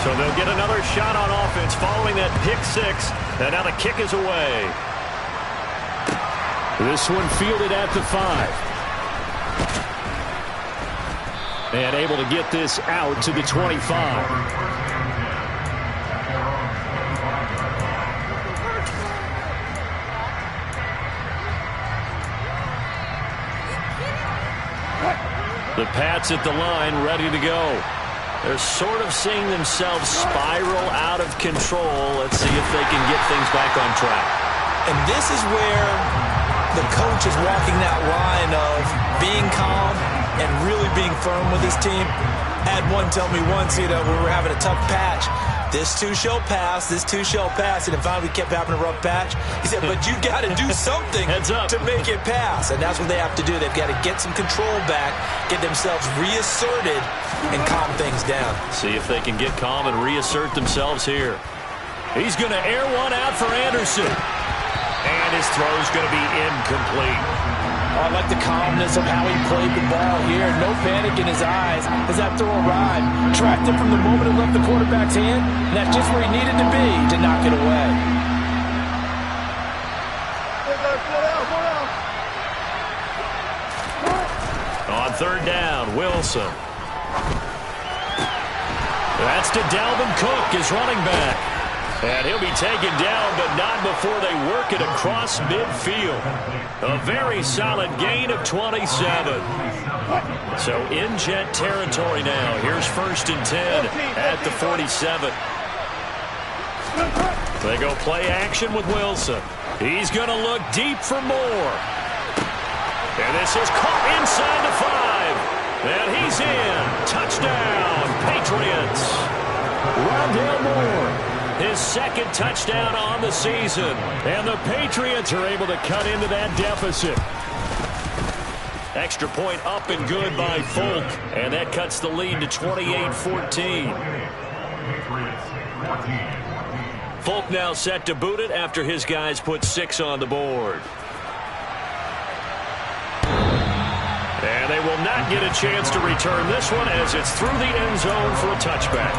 So they'll get another shot on offense following that pick six. And now the kick is away. This one fielded at the 5. And able to get this out to the 25. The Pats at the line, ready to go. They're sort of seeing themselves spiral out of control. Let's see if they can get things back on track. And this is where the coach is walking that line of being calm and really being firm with his team. I had one tell me once, when we were having a tough patch, this too shall pass, this too shall pass. And finally we kept having a rough patch. He said, but you've got to do something to make it pass. And that's what they have to do. They've got to get some control back, get themselves reasserted, and calm things down. See if they can get calm and reassert themselves here. He's going to air one out for Anderson. And his throw's going to be incomplete. I like the calmness of how he played the ball here. No panic in his eyes as that throw arrived. Tracked it from the moment it left the quarterback's hand. And that's just where he needed to be to knock it away. On third down, Wilson. That's to Dalvin Cook, his running back. And he'll be taken down, but not before they work it across midfield. A very solid gain of 27. So in Jet territory now. Here's 1st and 10 at the 47. They go play action with Wilson. He's going to look deep for more. And this is caught inside the 5. And he's in. Touchdown, Patriots. Rondale Moore. His second touchdown on the season. And the Patriots are able to cut into that deficit. Extra point up and good by Folk. And that cuts the lead to 28-14. Folk now set to boot it after his guys put 6 on the board. And they will not get a chance to return this one as it's through the end zone for a touchback.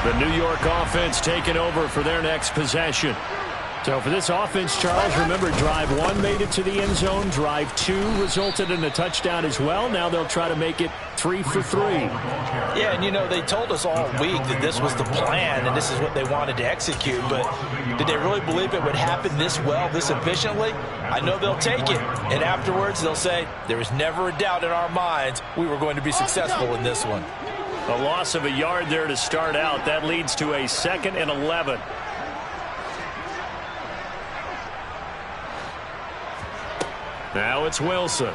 The New York offense taking over for their next possession. So for this offense, Charles, remember drive 1 made it to the end zone. Drive 2 resulted in a touchdown as well. Now they'll try to make it 3 for 3. Yeah, and they told us all week that this was the plan and this is what they wanted to execute. But did they really believe it would happen this well, this efficiently? I know they'll take it. And afterwards they'll say, there was never a doubt in our minds we were going to be successful in this one. A loss of a yard there to start out. That leads to a 2nd and 11. Now it's Wilson.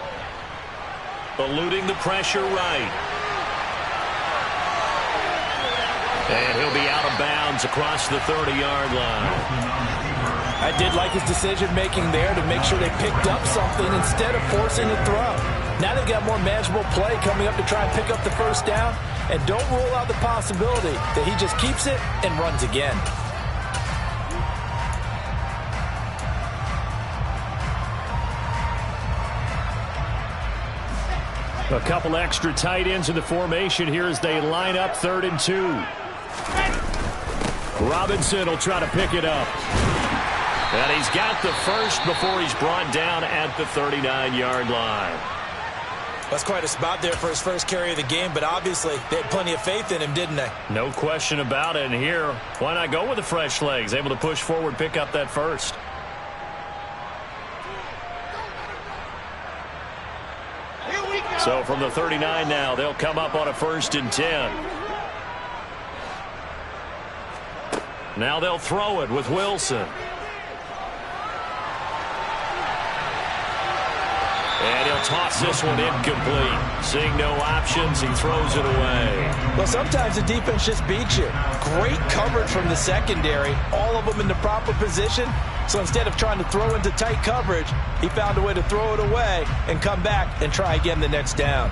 Eluding the pressure right. And he'll be out of bounds across the 30-yard line. I did like his decision-making there to make sure they picked up something instead of forcing a throw. Now they've got more manageable play coming up to try and pick up the first down. And don't rule out the possibility that he just keeps it and runs again. A couple extra tight ends in the formation here as they line up 3rd and 2. Robinson will try to pick it up. And he's got the first before he's brought down at the 39-yard line. That's quite a spot there for his first carry of the game, but obviously they had plenty of faith in him, didn't they? No question about it. And here, why not go with the fresh legs? Able to push forward, pick up that first. So from the 39 now, they'll come up on a 1st and 10. Now they'll throw it with Wilson. And he'll toss this one incomplete. Seeing no options, he throws it away. Well, sometimes the defense just beats you. Great coverage from the secondary. All of them in the proper position. So instead of trying to throw into tight coverage, he found a way to throw it away and come back and try again the next down.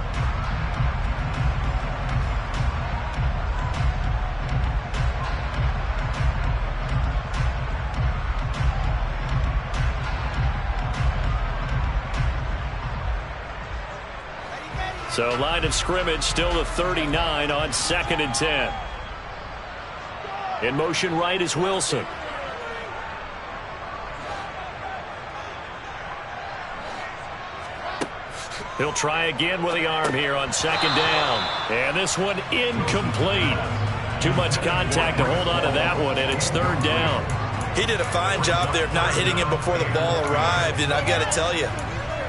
So line of scrimmage still the 39 on 2nd and 10. In motion right is Wilson. He'll try again with the arm here on 2nd down. And this one incomplete. Too much contact to hold on to that one, and it's 3rd down. He did a fine job there of not hitting him before the ball arrived, and I've got to tell you,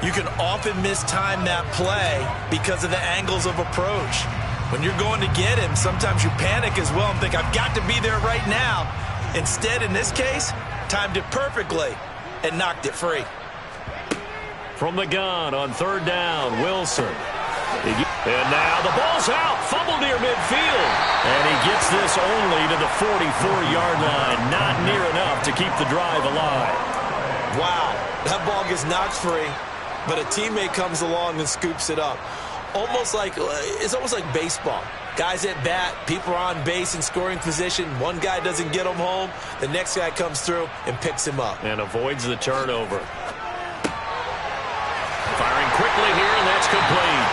you can often mistime that play because of the angles of approach. When you're going to get him, sometimes you panic as well and think, I've got to be there right now. Instead, in this case, timed it perfectly and knocked it free. From the gun on 3rd down, Wilson. And now the ball's out. Fumble near midfield. And he gets this only to the 44-yard line. Not near enough to keep the drive alive. Wow, that ball gets knocked free, but a teammate comes along and scoops it up. It's almost like baseball. Guys at bat, people are on base in scoring position. One guy doesn't get him home. The next guy comes through and picks him up. And avoids the turnover. Firing quickly here, and that's complete.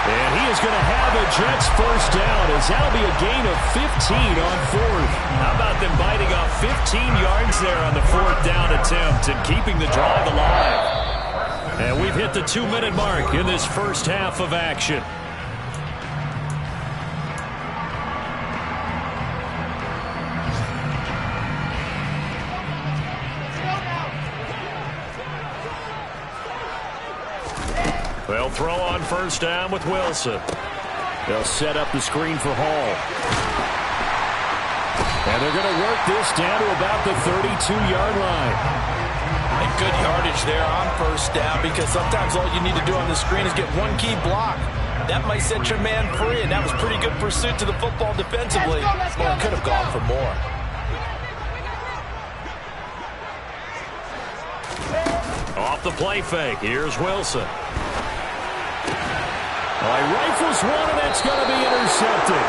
And he is going to have a Jets first down, as that'll be a gain of 15 on 4th. How about them biting off 15 yards there on the 4th down attempt and keeping the drive alive? And we've hit the 2-minute mark in this first half of action. They'll throw on first down with Wilson. They'll set up the screen for Hall. And they're going to work this down to about the 32-yard line. And good yardage there on first down, because sometimes all you need to do on the screen is get one key block. That might set your man free, and that was pretty good pursuit to the football defensively. Well, it could have gone for more. Off the play fake, here's Wilson. He rifles one, and that's going to be intercepted.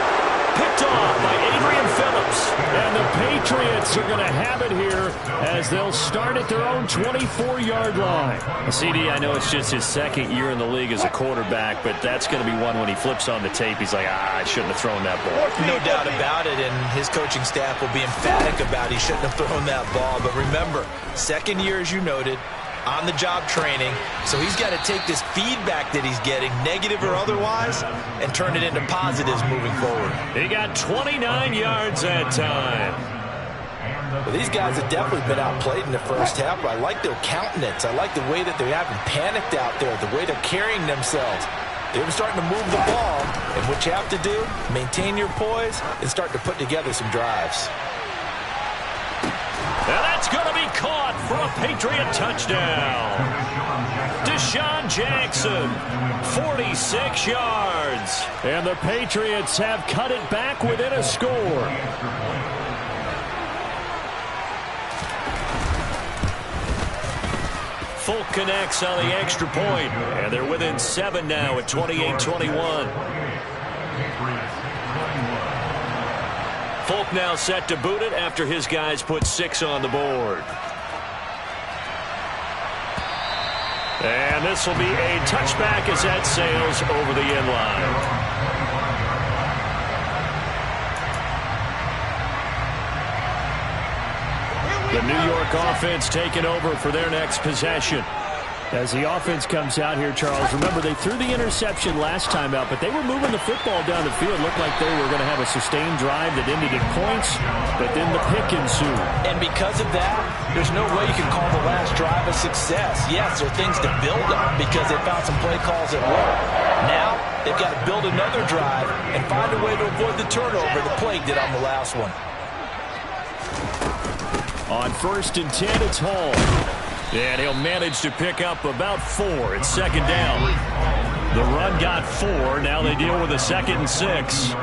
Picked off by Adrian Phillips. And the Patriots are going to have it here as they'll start at their own 24-yard line. CD, I know it's just his 2nd year in the league as a quarterback, but that's going to be one when he flips on the tape, he's like, I shouldn't have thrown that ball. No doubt about it, and his coaching staff will be emphatic about he shouldn't have thrown that ball. But remember, 2nd year, as you noted, on-the-job training, so he's got to take this feedback that he's getting, negative or otherwise, and turn it into positives moving forward. He got 29 yards that time. Well, these guys have definitely been outplayed in the first half, but I like their countenance. I like the way that they haven't panicked out there, the way they're carrying themselves. They're starting to move the ball, and what you have to do, maintain your poise and start to put together some drives. And that's going to be caught for a Patriot touchdown. Deshaun Jackson, 46 yards. And the Patriots have cut it back within a score. Folk connects on the extra point, and they're within 7 now at 28-21. Folk now set to boot it after his guys put 6 on the board. And this will be a touchback as that sails over the end line. The New York offense taking over for their next possession. As the offense comes out here, Charles, remember they threw the interception last time out, but they were moving the football down the field. Looked like they were going to have a sustained drive that ended in points, but then the pick ensued. And because of that, there's no way you can call the last drive a success. Yes, there are things to build on because they found some play calls that work. Now, they've got to build another drive and find a way to avoid the turnover the Plague did on the last one. On 1st and 10, it's Hall. And he'll manage to pick up about 4. It's 2nd down. The run got 4. Now they deal with a 2nd and 6.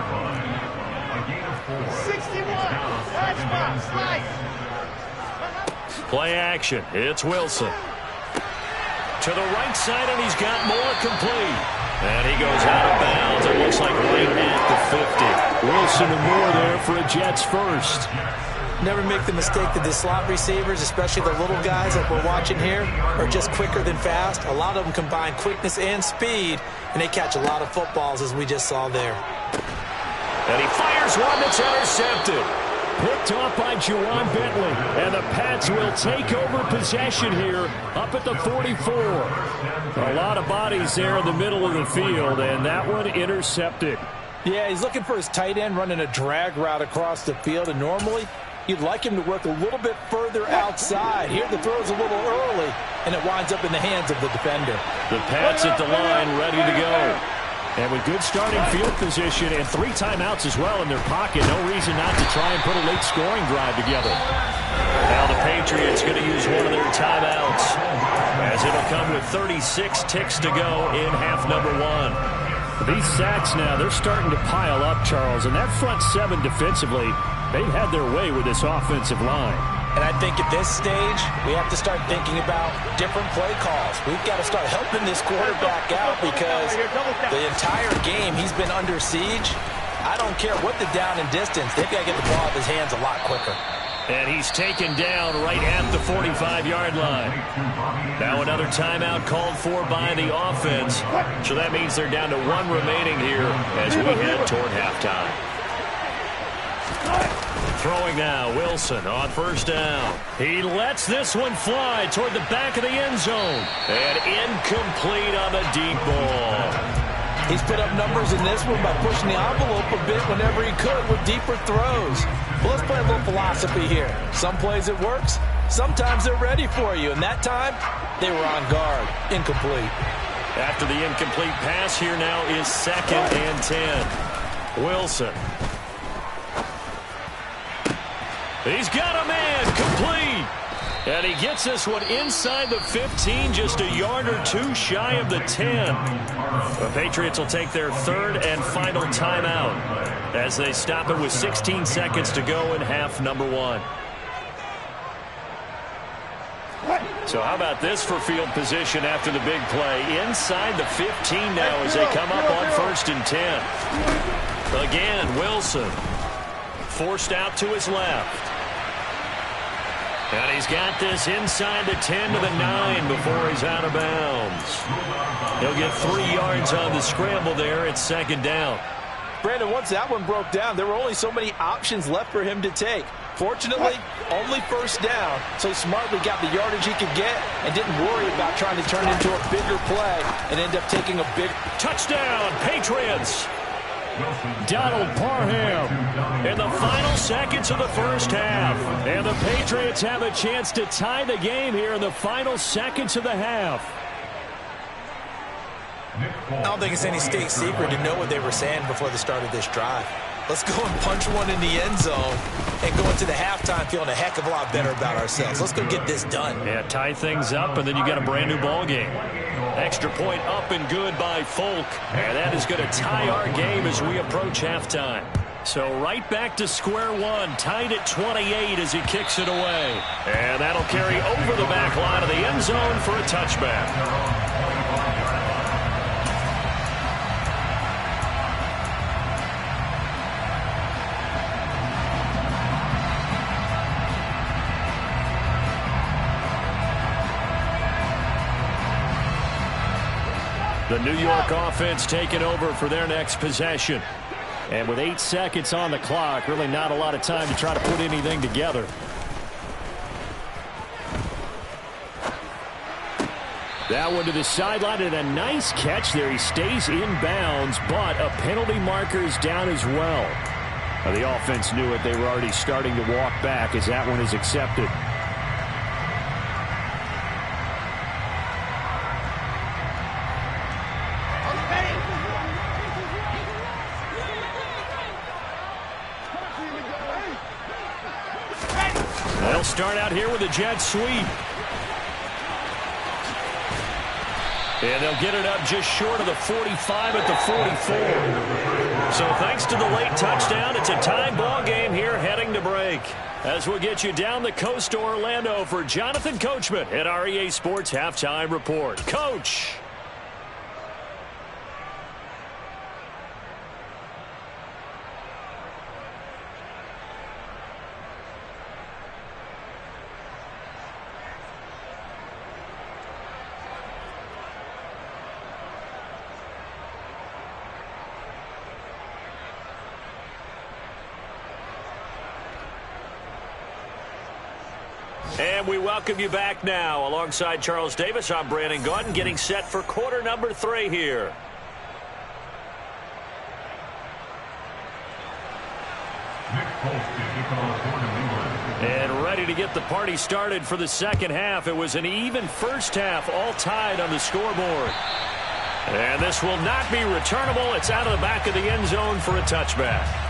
61. Play action. It's Wilson. To the right side, and he's got more complete. And he goes out of bounds. It looks like right at the 50. Wilson and Moore there for a Jets first. Never make the mistake that the slot receivers, especially the little guys like we're watching here, are just quicker than fast. A lot of them combine quickness and speed, and they catch a lot of footballs, as we just saw there. And he fires one that's intercepted. Picked off by Juwan Bentley, and the Pats will take over possession here up at the 44. A lot of bodies there in the middle of the field, and that one intercepted. Yeah, he's looking for his tight end running a drag route across the field, and normally you'd like him to work a little bit further outside. Here the throw's a little early, and it winds up in the hands of the defender. The Pats at the line, ready to go. And with good starting field position and 3 timeouts as well in their pocket, no reason not to try and put a late scoring drive together. Now the Patriots going to use one of their timeouts, as it'll come with 36 ticks to go in half number 1. These sacks now, they're starting to pile up, Charles, and that front 7 defensively, they've had their way with this offensive line. And I think at this stage, we have to start thinking about different play calls. We've got to start helping this quarterback out because the entire game he's been under siege. I don't care what the down and distance. They've got to get the ball out of his hands a lot quicker. And he's taken down right at the 45-yard line. Now another timeout called for by the offense. So that means they're down to 1 remaining here as we head toward halftime. Throwing now, Wilson on first down. He lets this one fly toward the back of the end zone. And incomplete on the deep ball. He's put up numbers in this one by pushing the envelope a bit whenever he could with deeper throws. Well, let's play a little philosophy here. Some plays it works. Sometimes they're ready for you. And that time, they were on guard. Incomplete. After the incomplete pass, here now is 2nd and 10. Wilson. He's got a man, complete. And he gets this one inside the 15, just a yard or 2 shy of the 10. The Patriots will take their 3rd and final timeout as they stop it with 16 seconds to go in half number 1. So how about this for field position after the big play? Inside the 15 now as they come up on 1st and 10. Again, Wilson forced out to his left. And he's got this inside the 10 to the 9 before he's out of bounds. He'll get 3 yards on the scramble there. It's 2nd down. Brandon, once that one broke down, there were only so many options left for him to take. Fortunately, only 1st down, so he smartly got the yardage he could get and didn't worry about trying to turn it into a bigger play and end up taking a big touchdown, Patriots. Donald Parham in the final seconds of the first half. And the Patriots have a chance to tie the game here in the final seconds of the half. I don't think it's any state secret to know what they were saying before the start of this drive. Let's go and punch one in the end zone and go into the halftime feeling a heck of a lot better about ourselves. Let's go get this done. Yeah, tie things up, and then you got a brand new ball game. Extra point up and good by Folk. And that is going to tie our game as we approach halftime. So right back to square one, tied at 28 as he kicks it away. And that'll carry over the back line of the end zone for a touchback. The New York offense taking over for their next possession. And with 8 seconds on the clock, really not a lot of time to try to put anything together. That one to the sideline and a nice catch there. He stays in bounds, but a penalty marker is down as well. The offense knew it. They were already starting to walk back as that one is accepted. They'll start out here with a jet sweep. And they'll get it up just short of the 45 at the 44. So thanks to the late touchdown, it's a tie ball game here heading to break. As we'll get you down the coast to Orlando for Jonathan Coachman at our EA Sports Halftime Report. Coach. And we welcome you back now. Alongside Charles Davis, I'm Brandon Gaudin, getting set for quarter number 3 here. And ready to get the party started for the second half. It was an even first half, all tied on the scoreboard. And this will not be returnable. It's out of the back of the end zone for a touchback.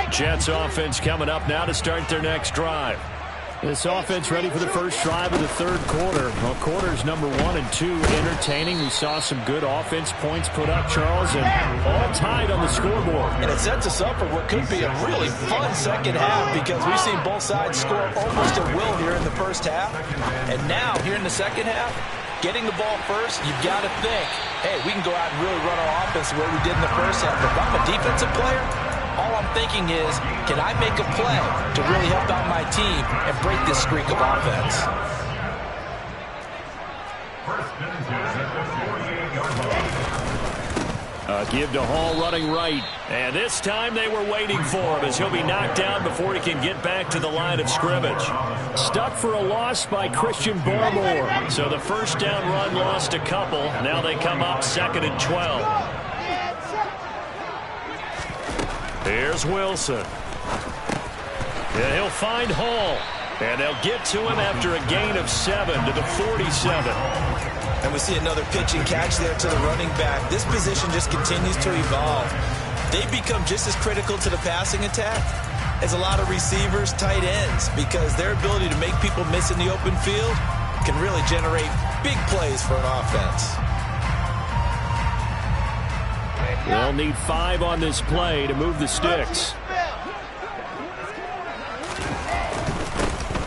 Jets offense coming up now to start their next drive. This offense ready for the first drive of the third quarter. Well, quarters number 1 and 2 entertaining. We saw some good offense points put up, Charles, and all tied on the scoreboard. And it sets us up for what could be a really fun second half because we've seen both sides score almost at will here in the first half. And now, here in the second half, getting the ball first, you've got to think, hey, we can go out and really run our offense the way we did in the first half. But if I'm a defensive player, all I'm thinking is, can I make a play to really help out my team and break this streak of offense? Give to Hall running right. And this time they were waiting for him as he'll be knocked down before he can get back to the line of scrimmage. Stuck for a loss by Christian Barmore. So the first down run lost a couple. Now they come up 2nd and 12. Here's Wilson. And he'll find Hall. And they'll get to him after a gain of 7 to the 47. And we see another pitch and catch there to the running back. This position just continues to evolve. They become just as critical to the passing attack as a lot of receivers, tight ends, because their ability to make people miss in the open field can really generate big plays for an offense. They'll need 5 on this play to move the sticks.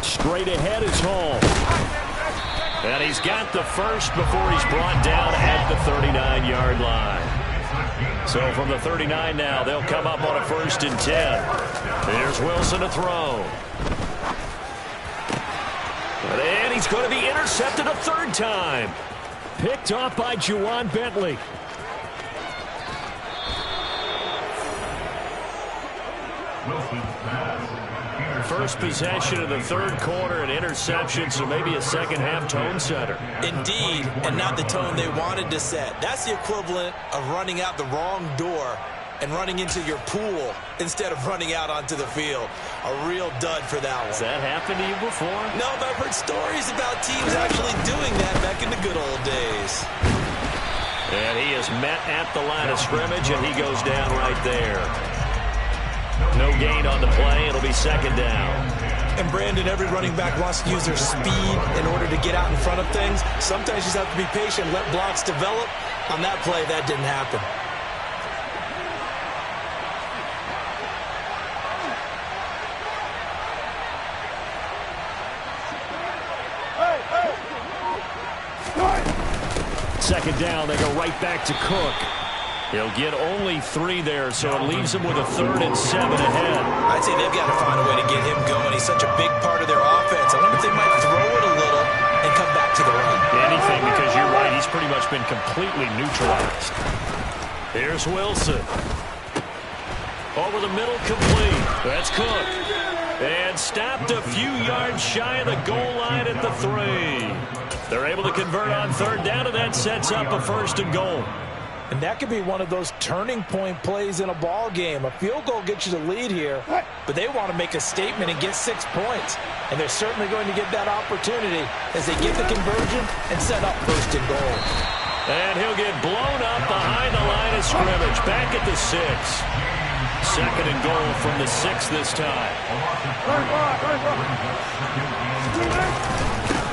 Straight ahead is Hall. And he's got the first before he's brought down at the 39-yard line. So from the 39 now, they'll come up on a 1st and 10. There's Wilson to throw. And he's going to be intercepted a 3rd time. Picked off by Juwan Bentley. First possession of the 3rd quarter, an interception, so maybe a second-half tone setter. Indeed, and not the tone they wanted to set. That's the equivalent of running out the wrong door and running into your pool instead of running out onto the field. A real dud for that one. Has that happened to you before? No, but I've heard stories about teams actually doing that back in the good old days. And he is met at the line of scrimmage, and he goes down right there. No gain on the play. It'll be 2nd down. And Brandon, every running back wants to use their speed in order to get out in front of things. Sometimes you just have to be patient, let blocks develop. On that play, that didn't happen. Second down, they go right back to Cook. He'll get only 3 there, so it leaves him with a 3rd and 7 ahead. I'd say they've got to find a way to get him going. He's such a big part of their offense. I wonder if they might throw it a little and come back to the run. Anything, because you're right. He's pretty much been completely neutralized. Here's Wilson. Over the middle, complete. That's Cook. And stopped a few yards shy of the goal line at the 3. They're able to convert on 3rd down, and that sets up a 1st and goal. And that could be one of those turning point plays in a ball game. A field goal gets you the lead here, but they want to make a statement and get 6 points. And they're certainly going to get that opportunity as they get the conversion and set up 1st and goal. And he'll get blown up behind the line of scrimmage. Back at the 6. 2nd and goal from the 6 this time.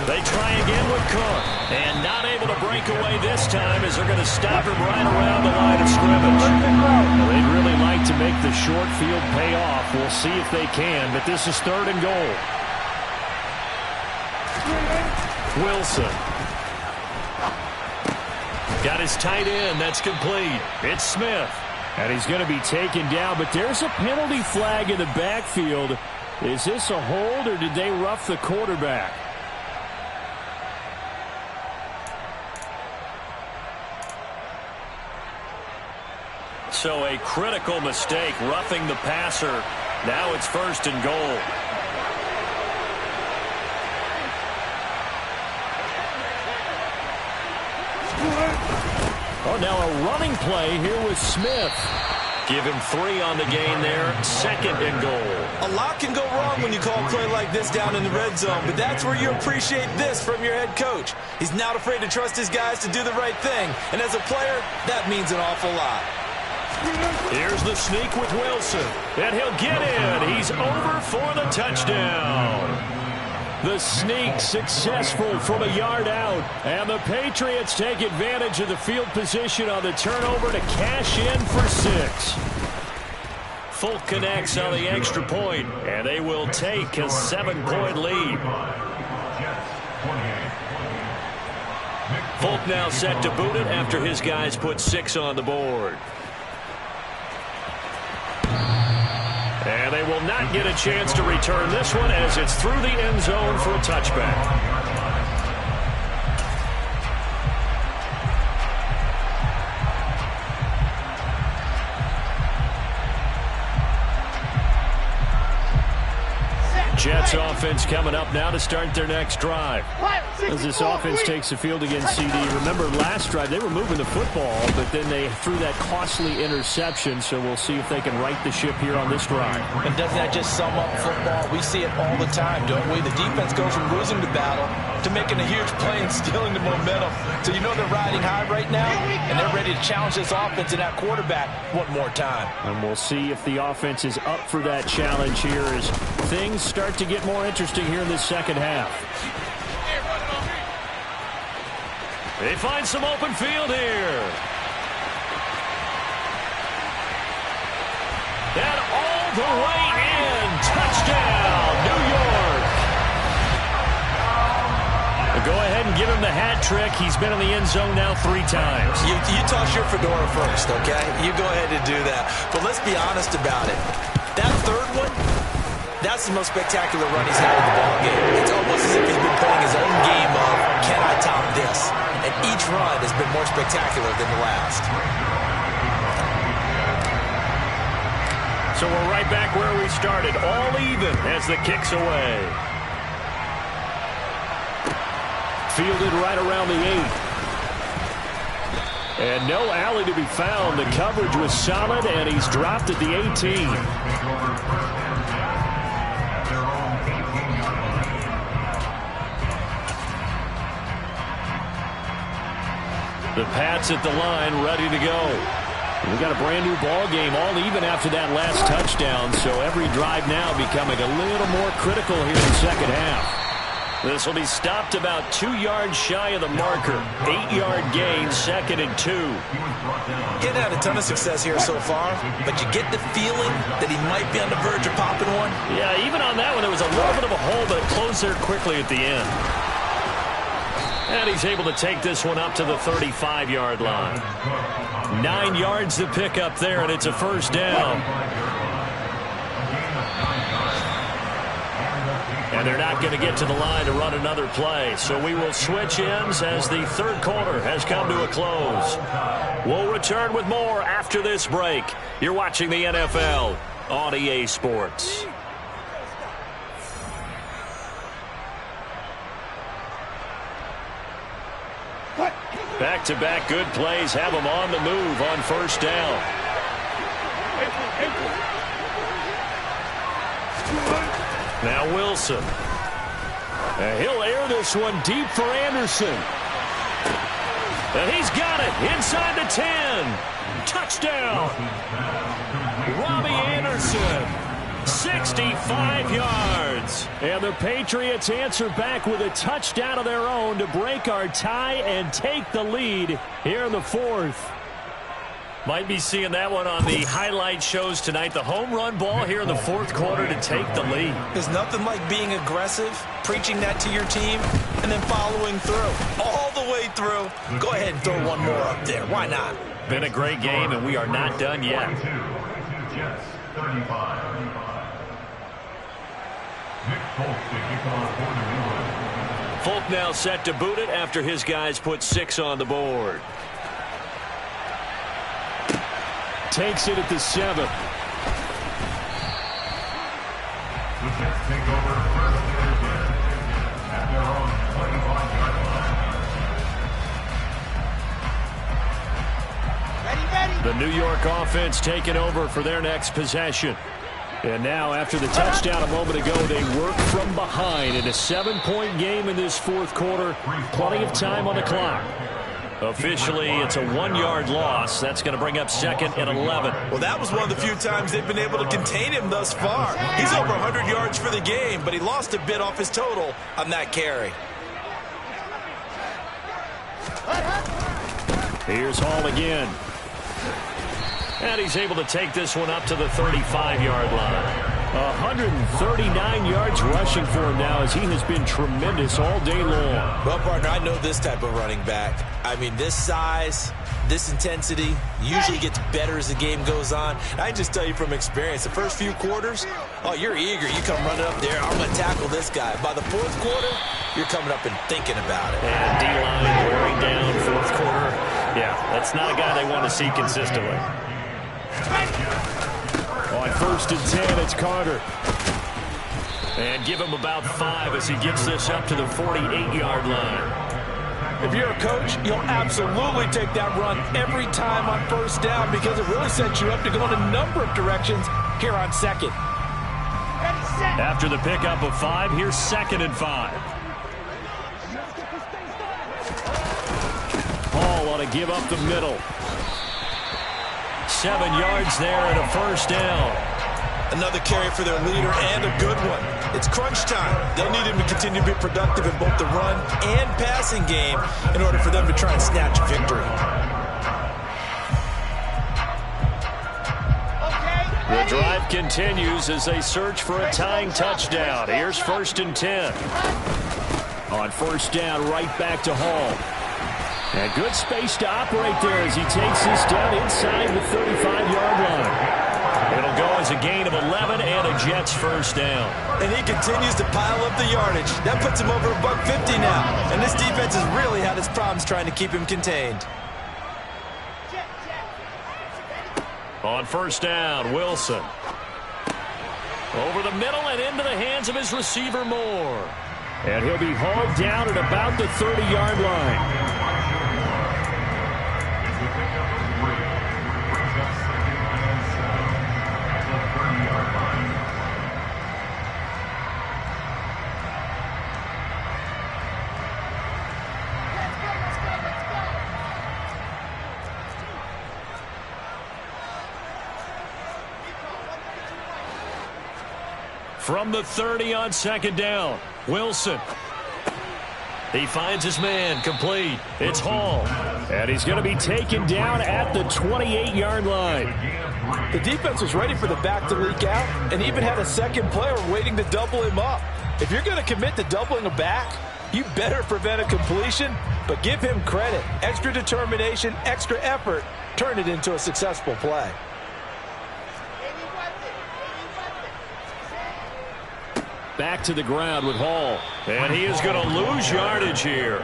They try again with Cook. And not able to break away this time as they're going to stop him right around the line of scrimmage. Well, they'd really like to make the short field pay off. We'll see if they can, but this is 3rd and goal. Wilson. Got his tight end. That's complete. It's Smith. And he's going to be taken down, but there's a penalty flag in the backfield. Is this a hold, or did they rough the quarterback? So a critical mistake, roughing the passer. Now it's 1st and goal. Oh, now a running play here with Smith. Give him 3 on the gain there. 2nd and goal. A lot can go wrong when you call a play like this down in the red zone, but that's where you appreciate this from your head coach. He's not afraid to trust his guys to do the right thing, and as a player, that means an awful lot. Here's the sneak with Wilson, and he'll get in. He's over for the touchdown. The sneak successful from a yard out. And the Patriots take advantage of the field position on the turnover to cash in for 6. Folk connects on the extra point, and they will take a 7-point lead. Folk now set to boot it after his guys put 6 on the board. And they will not get a chance to return this one as it's through the end zone for a touchback. Jets offense coming up now to start their next drive. As this offense takes the field against CD, remember last drive they were moving the football, but then they threw that costly interception, so we'll see if they can right the ship here on this drive. And doesn't that just sum up football? We see it all the time, don't we? The defense goes from losing the battle to making a huge play and stealing the momentum. So you know they're riding high right now, and they're ready to challenge this offense and that quarterback one more time. And we'll see if the offense is up for that challenge here as things start to get more interesting here in this second half. They find some open field here. And all the way in. Touchdown, New York. Go ahead and give him the hat trick. He's been in the end zone now 3 times. You toss your fedora first, okay? You go ahead and do that. But let's be honest about it. That third one, that's the most spectacular run he's had in the ballgame. It's almost as if he's been playing his own game of, can I top this? And each run has been more spectacular than the last. So we're right back where we started, all even as the kick's away. Fielded right around the 8. And no alley to be found. The coverage was solid, and he's dropped at the 18. The Pats at the line, ready to go. We got a brand new ball game, all even after that last touchdown, so every drive now becoming a little more critical here in the second half. This will be stopped about 2 yards shy of the marker. 8-yard gain, 2nd and 2. Getting had a ton of success here so far, but you get the feeling that he might be on the verge of popping one. Yeah, even on that one, there was a little bit of a hole, but it closed there quickly at the end. And he's able to take this one up to the 35-yard line. 9 yards to pick up there, and it's a first down. And they're not going to get to the line to run another play. So we will switch ends as the third quarter has come to a close. We'll return with more after this break. You're watching the NFL on EA Sports. Back-to-back good plays have them on the move on first down. Now Wilson. And he'll air this one deep for Anderson. And he's got it inside the 10. Touchdown. Robbie Anderson. 65 yards. And the Patriots answer back with a touchdown of their own to break our tie and take the lead here in the fourth. Might be seeing that one on the highlight shows tonight. The home run ball here in the fourth quarter to take the lead. There's nothing like being aggressive, preaching that to your team, and then following through. All the way through. Go ahead and throw one more up there. Why not? Been a great game, and we are not done yet. Folk now set to boot it after his guys put 6 on the board. takes it at the 7. The Jets take over first and 10 at their own 25-yard line. The New York offense taking over for their next possession. And now, after the touchdown a moment ago, they work from behind in a 7-point game in this fourth quarter. Plenty of time on the clock. Officially, it's a 1-yard loss. That's going to bring up 2nd and 11. Well, that was one of the few times they've been able to contain him thus far. He's over 100 yards for the game, but he lost a bit off his total on that carry. Here's Hall again. And he's able to take this one up to the 35-yard line. 139 yards rushing for him now, as he has been tremendous all day long. Well, partner, I know this type of running back. I mean, this size, this intensity usually gets better as the game goes on. I can just tell you from experience, the first few quarters, oh, you're eager. You come running up there, I'm going to tackle this guy. By the fourth quarter, you're coming up and thinking about it. And D-line wearing down fourth quarter. Yeah, that's not a guy they want to see consistently. On 1st and 10, it's Carter. And give him about 5 as he gets this up to the 48-yard line. If you're a coach, you'll absolutely take that run every time on first down because it really sets you up to go in a number of directions here on 2nd. After the pickup of 5, here's 2nd and 5. Hall ought to give up the middle. 7 yards there and a first down. Another carry for their leader and a good one. It's crunch time. They'll need him to continue to be productive in both the run and passing game in order for them to try and snatch victory. The drive continues as they search for a tying touchdown. Here's 1st and 10. On 1st down, right back to Hall. And good space to operate there as he takes this down inside the 35-yard line. It'll go as a gain of 11 and a Jets first down. And he continues to pile up the yardage. That puts him over $150 now. And this defense has really had its problems trying to keep him contained. On 1st down, Wilson. Over the middle and into the hands of his receiver, Moore. And he'll be hauled down at about the 30-yard line. From the 30 on 2nd down, Wilson. He finds his man, complete. It's Hall. And he's going to be taken down at the 28-yard line. The defense was ready for the back to leak out and even had a second player waiting to double him up. If you're going to commit to doubling a back, you better prevent a completion, but give him credit. Extra determination, extra effort, turn it into a successful play. Back to the ground with Hall. And he is going to lose yardage here.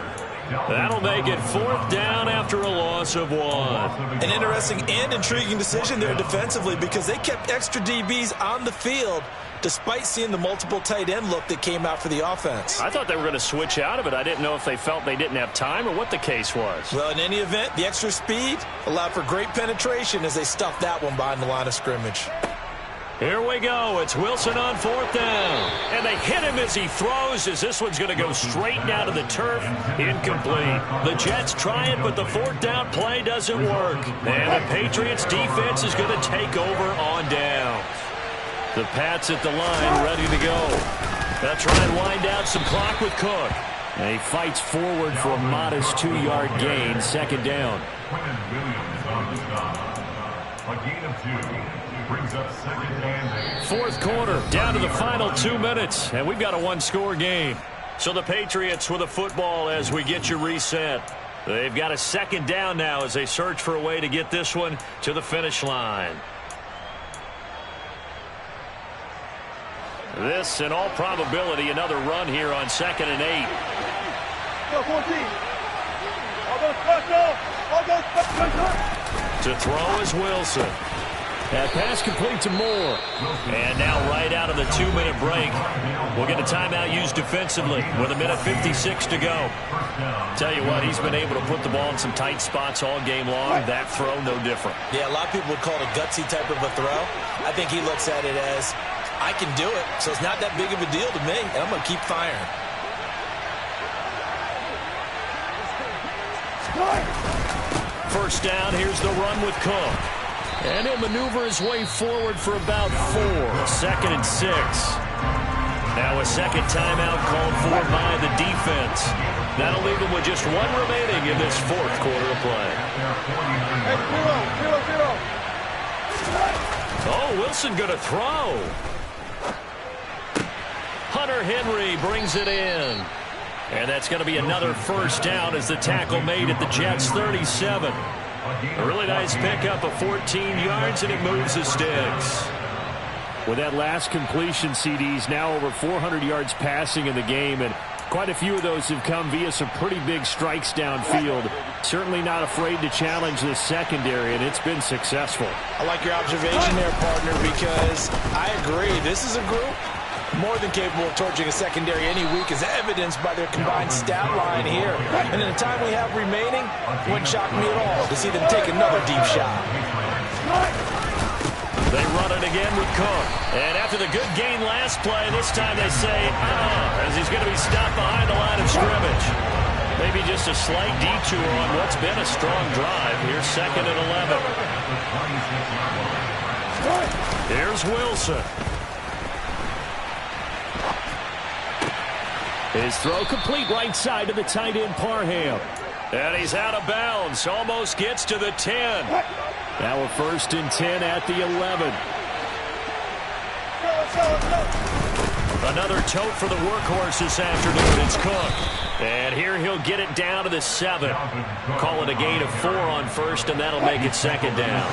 That'll make it 4th down after a loss of 1. An interesting and intriguing decision there defensively because they kept extra DBs on the field despite seeing the multiple tight end look that came out for the offense. I thought they were going to switch out of it. I didn't know if they felt they didn't have time or what the case was. Well, in any event, the extra speed allowed for great penetration as they stuffed that one behind the line of scrimmage. Here we go. It's Wilson on 4th down. And they hit him as he throws, as this one's going to go straight down to the turf. Incomplete. The Jets try it, but the 4th down play doesn't work. And the Patriots defense is going to take over on down. The Pats at the line, ready to go. They'll try and wind down some clock with Cook. And he fights forward for a modest 2-yard gain, 2nd down. A gain of 2. Brings up 2nd and 8. 4th quarter, down to the final 2 minutes, and we've got a 1-score game. So the Patriots with a football as we get you reset. They've got a 2nd down now as they search for a way to get this one to the finish line. This, in all probability, another run here on 2nd and 8. To throw is Wilson. That pass complete to Moore. And now right out of the 2-minute break, we'll get a timeout used defensively with 1:56 to go. Tell you what, he's been able to put the ball in some tight spots all game long. That throw, no different. Yeah, a lot of people would call it a gutsy type of a throw. I think he looks at it as, I can do it, so it's not that big of a deal to me, and I'm going to keep firing. First down, here's the run with Cook. And he'll maneuver his way forward for about 4. 2nd and 6. Now a second timeout called for by the defense. That'll leave him with just 1 remaining in this 4th quarter of play. Oh, Wilson going to throw. Hunter Henry brings it in. And that's going to be another first down as the tackle made at the Jets' 37. A really nice pickup of 14 yards, and it moves the sticks. With that last completion, CD's now over 400 yards passing in the game, and quite a few of those have come via some pretty big strikes downfield. Certainly not afraid to challenge the secondary, and it's been successful. I like your observation there, partner, because I agree. This is a group more than capable of torching a secondary any week, as evidenced by their combined stat line here. And in the time we have remaining, it wouldn't shock me at all to see them take another deep shot. They run it again with Cook. And after the good gain last play, this time they say, as he's going to be stopped behind the line of scrimmage. Maybe just a slight detour on what's been a strong drive. Here's 2nd and 11. Here's Wilson. His throw complete right side to the tight end Parham. And he's out of bounds. Almost gets to the 10. Now a 1st and 10 at the 11. Another tote for the workhorse this afternoon. It's Cook. And here he'll get it down to the 7. Call it a gain of 4 on 1st, and that'll make it 2nd down.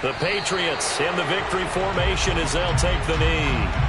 The Patriots in the victory formation as they'll take the knee.